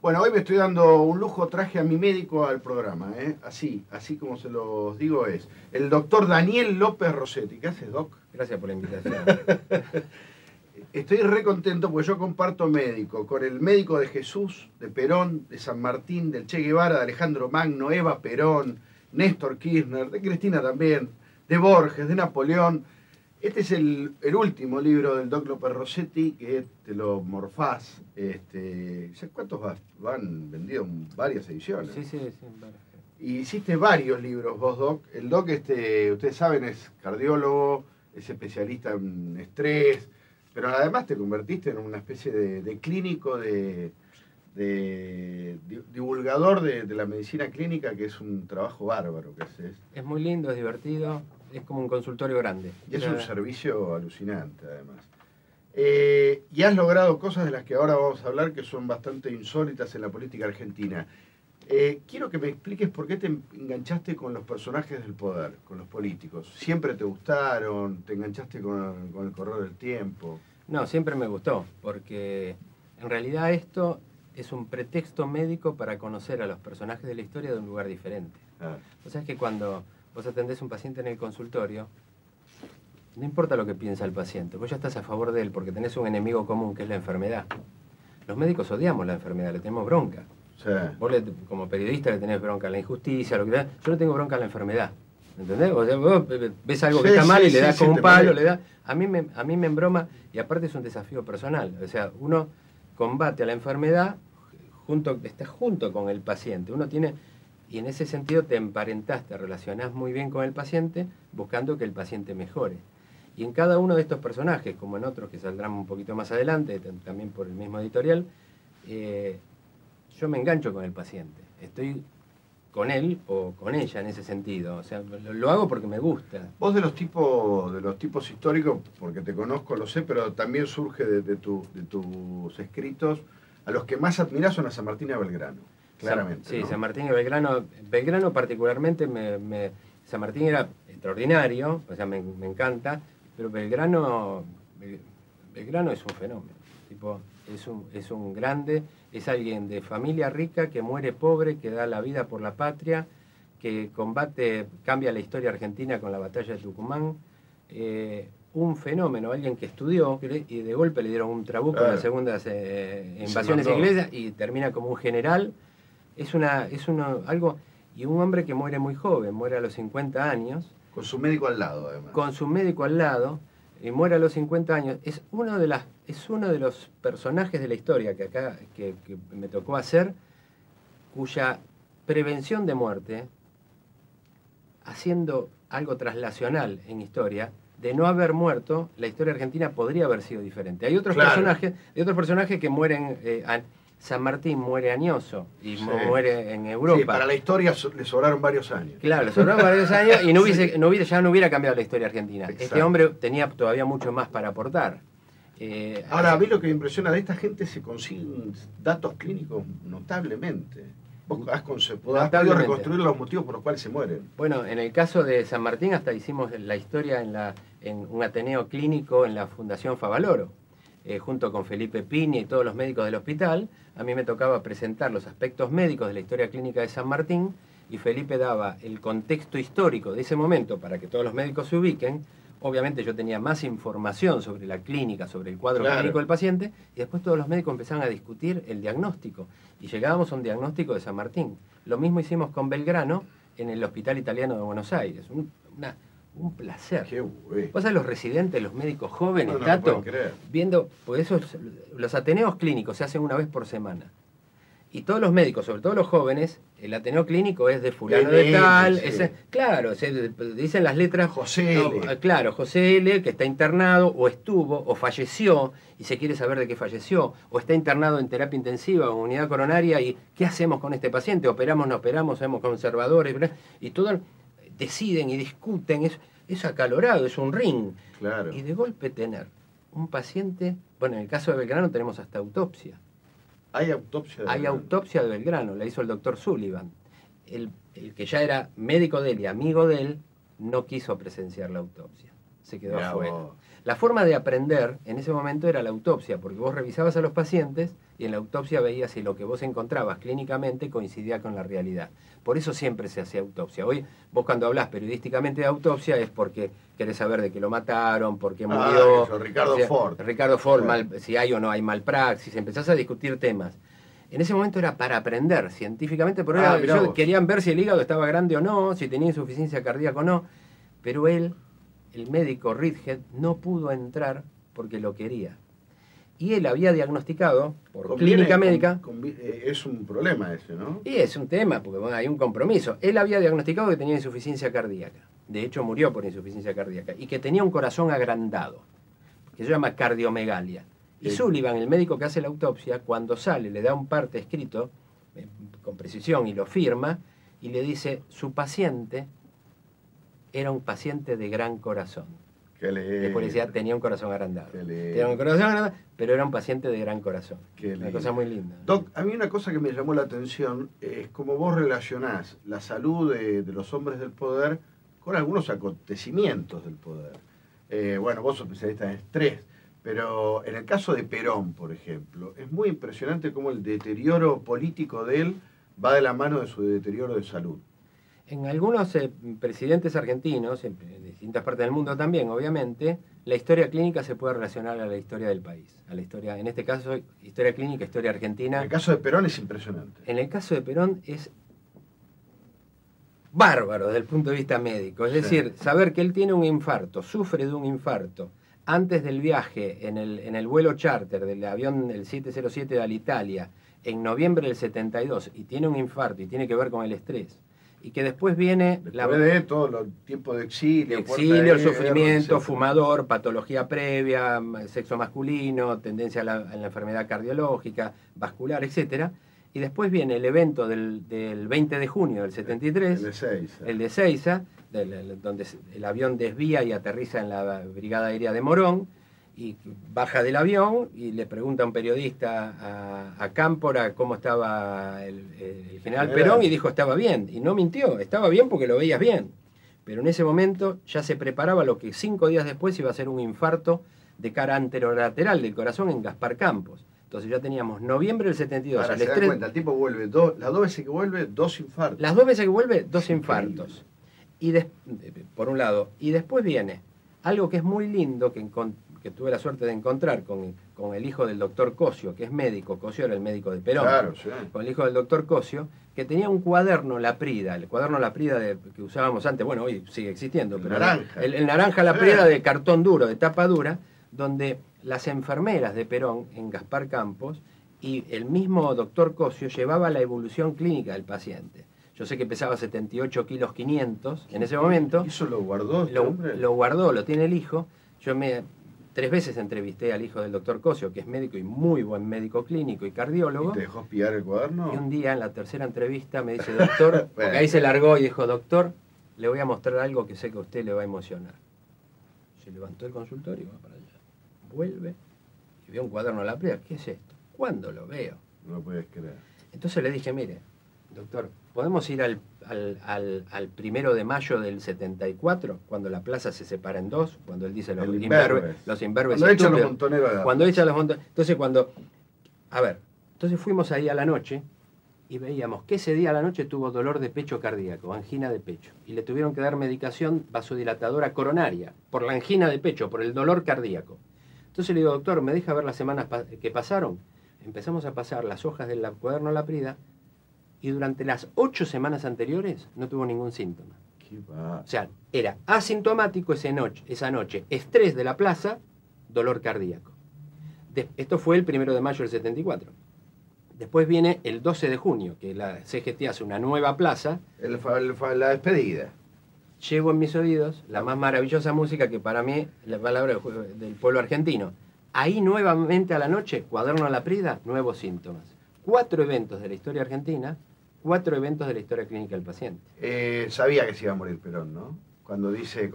Bueno, hoy me estoy dando un lujo, traje a mi médico al programa, ¿eh? Así como se los digo es. El doctor Daniel López Rossetti. ¿Qué haces, Doc? Gracias por la invitación. Estoy re contento porque yo comparto médico con el médico de Jesús, de Perón, de San Martín, del Che Guevara, de Alejandro Magno, Eva Perón, Néstor Kirchner, de Cristina también, de Borges, de Napoleón. Este es el último libro del Doc López Rossetti, que te lo morfás. ¿Cuántos van vendidos? Varias ediciones. Sí, varias. Y hiciste varios libros vos, Doc. El Doc, ustedes saben, es cardiólogo, es especialista en estrés, pero además te convertiste en una especie de clínico, de divulgador de la medicina clínica, que es un trabajo bárbaro que haces. Es muy lindo, es divertido, es como un consultorio grande. Y es un servicio alucinante, además. Y has logrado cosas de las que ahora vamos a hablar que son bastante insólitas en la política argentina. Quiero que me expliques por qué te enganchaste con los personajes del poder, con los políticos. ¿Siempre te gustaron? ¿Te enganchaste con el correr del tiempo? No, siempre me gustó, porque en realidad esto es un pretexto médico para conocer a los personajes de la historia de un lugar diferente. O sea, es que cuando vos atendés a un paciente en el consultorio, no importa lo que piensa el paciente, vos ya estás a favor de él porque tenés un enemigo común que es la enfermedad. Los médicos odiamos la enfermedad, le tenemos bronca. Sí. Vos como periodista le tenés bronca a la injusticia, lo que sea. Yo le tengo bronca a la enfermedad. ¿Entendés? O sea, vos ves algo que está mal y le das con un palo, le das. A mí me embroma, y aparte es un desafío personal. O sea, uno combate a la enfermedad, está junto con el paciente. Uno tiene, y en ese sentido te emparentás, te relacionás muy bien con el paciente, buscando que el paciente mejore. Y en cada uno de estos personajes, como en otros que saldrán un poquito más adelante, también por el mismo editorial, yo me engancho con el paciente. Estoy con él o con ella en ese sentido. O sea, lo hago porque me gusta. Vos de los tipos históricos, porque te conozco, lo sé, pero también surge de tus escritos, a los que más admirás son a San Martín y a Belgrano, claramente. Sí, ¿no? San Martín y Belgrano. Belgrano particularmente, San Martín era extraordinario, o sea, me encanta, pero Belgrano es un fenómeno. Tipo, es un grande, es alguien de familia rica que muere pobre, que da la vida por la patria, que cambia la historia argentina con la batalla de Tucumán. Un fenómeno, alguien que estudió y de golpe le dieron un trabuco en las segundas invasiones inglesas y termina como un general. Algo, y un hombre que muere muy joven, muere a los 50 años. Con su médico al lado, además. Con su médico al lado, y muere a los 50 años. Es uno de los personajes de la historia que me tocó hacer, cuya prevención de muerte, haciendo algo traslacional en historia, de no haber muerto, la historia argentina podría haber sido diferente. Hay otros personajes que mueren. San Martín muere añoso y muere en Europa. Sí, para la historia le sobraron varios años. Claro, le sobraron varios años y ya no hubiera cambiado la historia argentina. Exacto. Este hombre tenía todavía mucho más para aportar. Ahora, a mí lo que me impresiona de esta gente, se consiguen datos clínicos notablemente. Vos has podido reconstruir los motivos por los cuales se mueren. Bueno, en el caso de San Martín hasta hicimos la historia en un ateneo clínico en la Fundación Favaloro. Junto con Felipe Piña y todos los médicos del hospital, a mí me tocaba presentar los aspectos médicos de la historia clínica de San Martín, y Felipe daba el contexto histórico de ese momento para que todos los médicos se ubiquen. Obviamente yo tenía más información sobre la clínica, sobre el cuadro clínico del paciente, y después todos los médicos empezaban a discutir el diagnóstico, y llegábamos a un diagnóstico de San Martín. Lo mismo hicimos con Belgrano en el Hospital Italiano de Buenos Aires. Un placer. Qué bueno. Vos sabés, los residentes, los médicos jóvenes, Tato, viendo, pues los ateneos clínicos se hacen una vez por semana. Y todos los médicos, sobre todo los jóvenes, el ateneo clínico es de fulano de tal. Sí. Claro, dicen las letras. José L. Claro, José L, que está internado, o estuvo, o falleció, y se quiere saber de qué falleció, o está internado en terapia intensiva o unidad coronaria, y ¿qué hacemos con este paciente? ¿Operamos, no operamos? ¿Somos conservadores? Y todo deciden y discuten, es acalorado, es un ring. Claro. Y de golpe tener un paciente, bueno, en el caso de Belgrano tenemos hasta autopsia. ¿Hay autopsia de Belgrano? Hay autopsia de Belgrano, la hizo el doctor Sullivan. El que ya era médico de él y amigo de él, no quiso presenciar la autopsia. Se quedó afuera. La forma de aprender en ese momento era la autopsia, porque vos revisabas a los pacientes y en la autopsia veías si lo que vos encontrabas clínicamente coincidía con la realidad. Por eso siempre se hacía autopsia. Hoy vos cuando hablás periodísticamente de autopsia es porque querés saber de qué lo mataron, por qué murió. Eso, Ricardo Ford. Ricardo Ford, Claro. si hay o no hay malpraxis, empezás a discutir temas. En ese momento era para aprender científicamente, pero querían ver si el hígado estaba grande o no, si tenía insuficiencia cardíaca o no. Pero él, el médico Ridhead, no pudo entrar porque lo quería. Y él había diagnosticado, por clínica médica... Es un problema ese, ¿no? Y es un tema, porque bueno, hay un compromiso. Él había diagnosticado que tenía insuficiencia cardíaca. De hecho, murió por insuficiencia cardíaca. Y que tenía un corazón agrandado, que se llama cardiomegalia. Y Sullivan, el médico que hace la autopsia, cuando sale, le da un parte escrito, con precisión, y lo firma, y le dice, su paciente era un paciente de gran corazón. Después le decía, tenía un corazón agrandado. Tenía un corazón agrandado, pero era un paciente de gran corazón. Una cosa muy linda. Doc, a mí una cosa que me llamó la atención es cómo vos relacionás la salud de los hombres del poder con algunos acontecimientos del poder. Bueno, vos sos especialista en estrés, pero en el caso de Perón, por ejemplo, es muy impresionante cómo el deterioro político de él va de la mano de su deterioro de salud. En algunos presidentes argentinos, en distintas partes del mundo también, obviamente, la historia clínica se puede relacionar a la historia del país. A la historia, en este caso, historia clínica, historia argentina. En el caso de Perón es impresionante. En el caso de Perón es bárbaro desde el punto de vista médico. Es decir, saber que él tiene un infarto, sufre de un infarto, antes del viaje en el vuelo charter del avión el 707 de Alitalia, en noviembre del 72, y tiene un infarto y tiene que ver con el estrés, y que después viene... Después de todo el tiempo de exilio. El sufrimiento, fumador, patología previa, sexo masculino, tendencia a la enfermedad cardiológica, vascular, etc. Y después viene el evento del 20 de junio del 73, el de Seiza, donde el avión desvía y aterriza en la Brigada Aérea de Morón, y baja del avión y le pregunta a un periodista a Cámpora cómo estaba el general Perón, y dijo estaba bien, y no mintió, estaba bien porque lo veías bien, pero en ese momento ya se preparaba lo que 5 días después iba a ser un infarto de cara anterolateral del corazón en Gaspar Campos. Entonces ya teníamos noviembre del 72. Ahora, se da cuenta, el tipo vuelve, las 2 veces que vuelve, 2 infartos. Las 2 veces que vuelve, 2 infartos. Y por un lado, y después viene algo que es muy lindo, que tuve la suerte de encontrar con el hijo del doctor Cosio, que es médico. Cosio era el médico de Perón. Claro, sí. Con el hijo del doctor Cosio, que tenía un cuaderno Laprida, el cuaderno Laprida que usábamos antes, bueno, hoy sigue existiendo, pero naranja. El naranja Laprida de cartón duro, de tapa dura, donde las enfermeras de Perón en Gaspar Campos y el mismo doctor Cosio llevaba la evolución clínica del paciente. Yo sé que pesaba 78 kilos 500 en ese momento. ¿Eso lo guardó este hombre? Lo guardó, lo tiene el hijo. Yo 3 veces entrevisté al hijo del doctor Cosio, que es médico y muy buen médico clínico y cardiólogo. ¿Y te dejó espiar el cuaderno? Y un día, en la tercera entrevista, me dice, doctor, porque ahí se largó y dijo, doctor, le voy a mostrar algo que sé que a usted le va a emocionar. Se levantó el consultorio y va para allá. Vuelve y ve un cuaderno a la playa. ¿Qué es esto? ¿Cuándo lo veo? No lo puedes creer. Entonces le dije, mire, doctor, ¿podemos ir al 1 de mayo del 74, cuando la plaza se separa en dos, cuando él dice los imberbes cuando echa los montoneros. Cuando echa los montoneros. Entonces fuimos ahí a la noche y veíamos que ese día a la noche tuvo dolor de pecho cardíaco, angina de pecho, y le tuvieron que dar medicación vasodilatadora coronaria por la angina de pecho, por el dolor cardíaco. Entonces le digo, doctor, ¿me deja ver las semanas que pasaron? Empezamos a pasar las hojas del cuaderno Laprida, y durante las 8 semanas anteriores no tuvo ningún síntoma. O sea, era asintomático esa noche, estrés de la plaza, dolor cardíaco. Esto fue el 1 de mayo del 74. Después viene el 12 de junio, que la CGT hace una nueva plaza. La despedida. Llevo en mis oídos la más maravillosa música que para mí, la palabra del pueblo argentino. Ahí nuevamente a la noche, cuaderno Laprida, nuevos síntomas. 4 eventos de la historia argentina, 4 eventos de la historia clínica del paciente. Sabía que se iba a morir Perón, ¿no? Cuando se